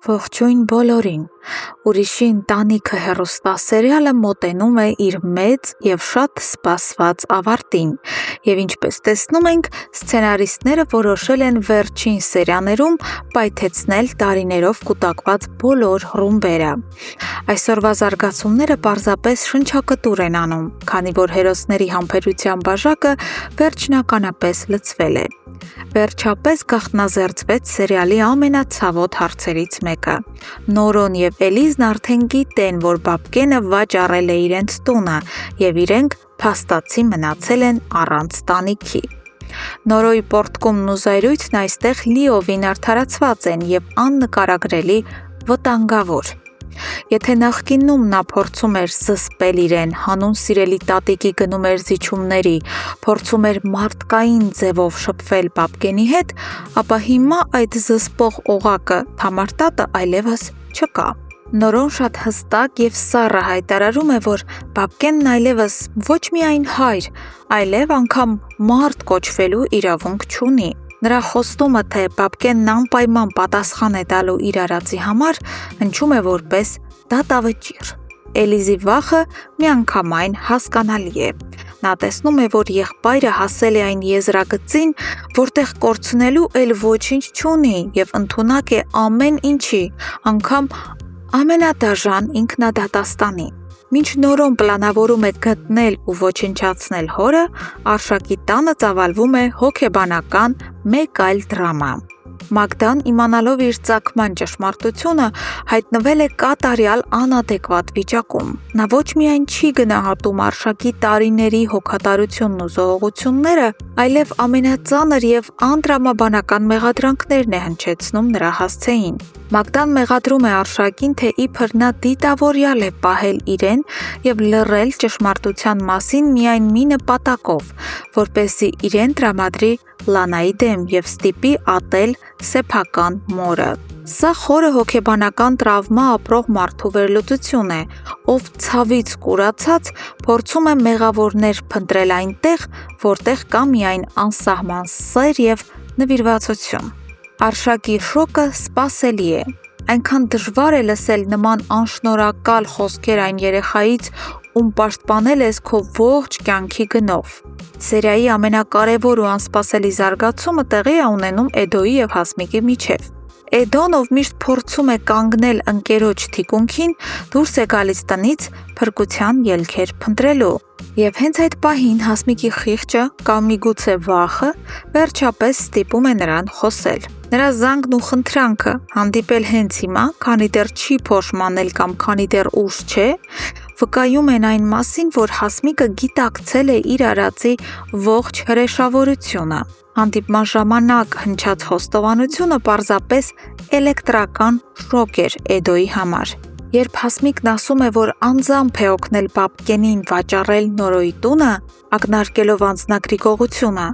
Ողջույն բոլորին։ Ուրիշի ընտանիքը հեռուստասերիալը մոտենում է իր մեծ և շատ սպասված ավարտին, և ինչպես տեսնում ենք, սցենարիստները որոշել են վերջին սերիաներում պայթեցնել տարիներով կուտակված բոլոր ռումբերը։ Այսօրվա զարգացումները պարզապես շնչակտուր են անում, քանի որ հերոսների համբերության բաժակը վերջնականապես լցվել է։ Վերջապես գաղտնազերծվեց սերիալի ամենացավոտ հարցերից մեկը։ Նորոն և Էլիզն արդեն գիտեն, որ Բաբկենը վաճառել է իրենց տունը, և իրենք փաստացի մնացել են առանց տանիքի։ Նորոյի պոռթկումն ու զայրույթն այստեղ լիովին արդարացված են և աննկարագրելի վտանգավոր։ Եթե նախկինում նա փորձում էր զսպել իրեն, հանուն սիրելի տատիկի գնում էր զիջումների, փորձում էր մարդկային ձևով շփվել Բաբկենի հետ, ապա հիմա այդ զսպող օղակը Թամարտատը այլևս չկա։ Նորոն շատ հստակ և սառը հայտարարում է, որ Բաբկենն այլևս ոչ միայն հայր, այլև անգամ մարդ կոչվելու իրավունք չունի։ Նրա խոստումը, թե Բաբկենն անպայման պատասխան է տալու իր արածի համար, հնչում է որպես դատավճիռ։ Էլիզի վախը միանգամայն հասկանալի է։ Նա տեսնում է, որ եղբայրը հասել է այն եզրագծին, որտեղ կորցնելու էլ ոչինչ չունի և ընդունակ է ամեն ինչի, անգամ ամենադաժան ինքնադատաստանի։ Մինչ Նորոն պլանավորում է գտնել ու ոչնչացնել հորը, Արշակի տանը ծավալվում է հոգեբանական մեկ այլ դրամա։ Մագդան, իմանալով իր ծագման ճշմարտությունը, հայտնվել է կատարյալ անադեկվատ վիճակում։ Նա ոչ միայն չի գնահատում Արշակի տարիների հոգատարությունն ու զոհողությունները, այլև ամենածանր և անտրամաբանական մեղադրանքներն է հնչեցնում նրա հասցեին։ Մագդան մեղադրում է Արշակին, թե իբր նա դիտավորյալ է պահել իրեն և լռել ճշմարտության մասին միայն մի նպատակով, որպեսզի իրեն տրամադրի Լանայի դեմ և ստիպի ատել սեփական մորը։ Սա խորը հոգեբանական տրավմա ապրող մարդու վերլուծություն է, ով ցավից կուրացած փորձում է մեղավորներ փնտրել այնտեղ, որտեղ կա միայն անսահման սեր և նվիրվածություն։ Արշակի շոկը սպասելի է։ Այնքան դժվար է լսել նման անշնորհակալ խոսքեր այն երեխայից, ում պաշտպանել ես քո ողջ կյանքի գնով։ Սերիայի ամենակարևոր ու անսպասելի զարգացումը տեղի է ունենում Էդոյի և Հասմիկի միջև։ Էդոն, ով միշտ փորձում է կանգնել ընկերոջ թիկունքին, դուրս է գալիս տնից փրկության ելքեր փնտրելու։ Եվ հենց այդ պահին Հասմիկի խիղճը կամ միգուցե վախը վերջապես ստիպում է նրան խոսել։ Նրա զանգն ու խնդրանքը հանդիպել հենց հիմա, քանի դեռ չի փոշմանել կամ քանի դեռ ուշ չէ, վկայում են այն մասին, որ Հասմիկը գիտակցել է իր արածի ողջ հրեշավորությունը։ Հանդիպման ժամանակ հնչած խոստովանությունը պարզապես էլեկտրական շոկ էր Էդոյի համար։ Երբ Հասմիկն ասում է, որ անձամբ է օգնել Բաբկենին վաճառել Նորոյի տունը, ակնարկելով անձնագրի գողությունը,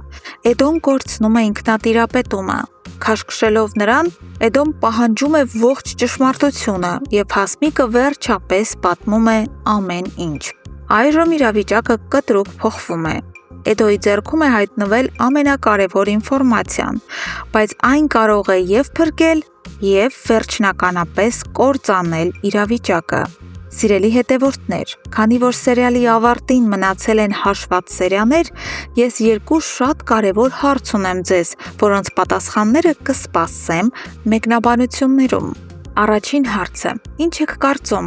Էդոն կորցնում է ինքնատիրապետումը։ Քաշքշելով նրան, Էդոն պահանջում է ողջ ճշմարտությունը, և Հասմիկը վերջապես պատմում է ամեն ինչ։ Այժմ իրավիճակը կտրուկ փոխվում է։ Էդոյի ձեռքում է հայտնվել ամենակարևոր ինֆորմացիան, բայց այն կարող է և փրկել, և վերջնականապես կործանել իրավիճակը։ Սիրելի հետևորդներ, քանի որ սերիալի ավարտին մնացել են հաշված սերիաներ, ես երկու շատ կարևոր հարց ունեմ ձեզ, որոնց պատասխանները կսպասեմ մեկնաբանություններում։ Առաջին հարցը. ինչ եք կարծում,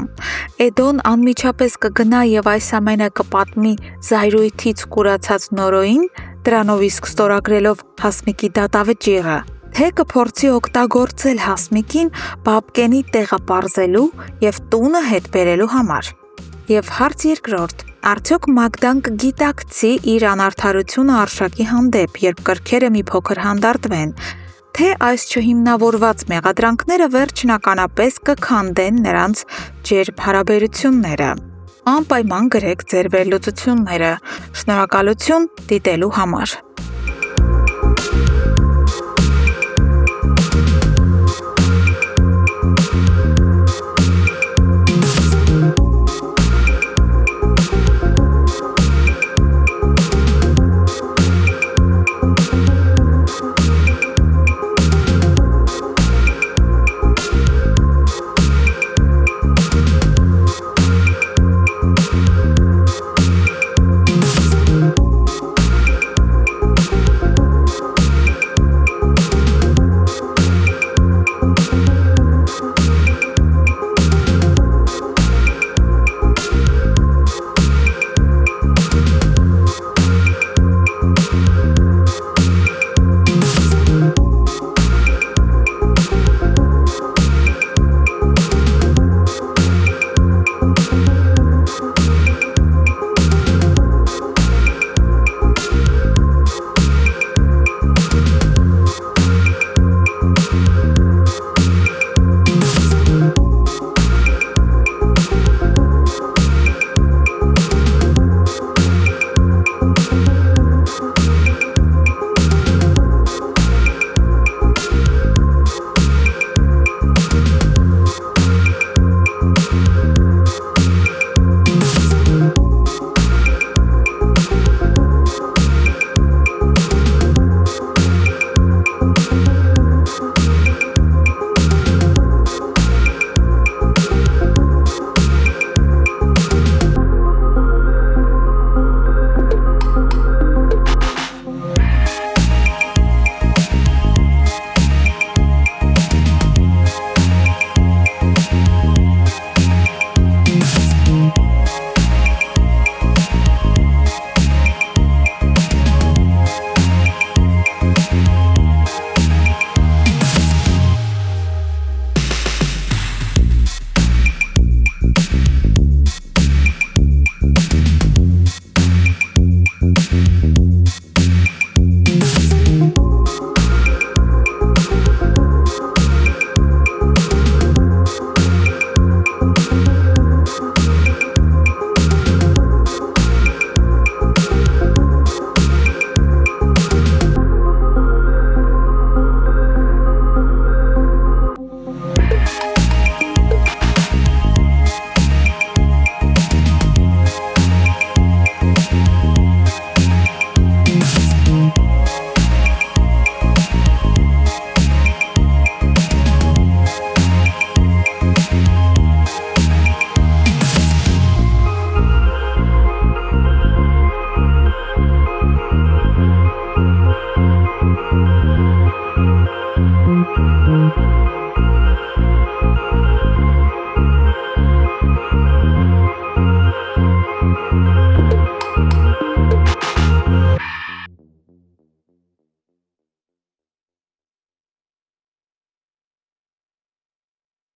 Էդոն անմիջապես կգնա և այս ամենը կպատմի զայրույթից կուրացած Նորոյին, դրանով իսկ ստորագրելով Հասմիկի դատավճիռը, թե կփորձի օգտագործել Հասմիկին Բաբկենի տեղը պարզելու և տունը հետ բերելու համար։ Եվ հարց երկրորդ. արդյոք Մագդան կգիտակցի իր անարդարությունը Արշակի հանդեպ, երբ կրքերը մի փոքր հանդարտվեն, թե այս չհիմնավորված մեղադրանքները վերջնականապես կքանդեն նրանց ջերմ հարաբերությունները։ Անպայման գրեք ձեր վերլուծությունները։ Շնորհակալություն դիտելու համար։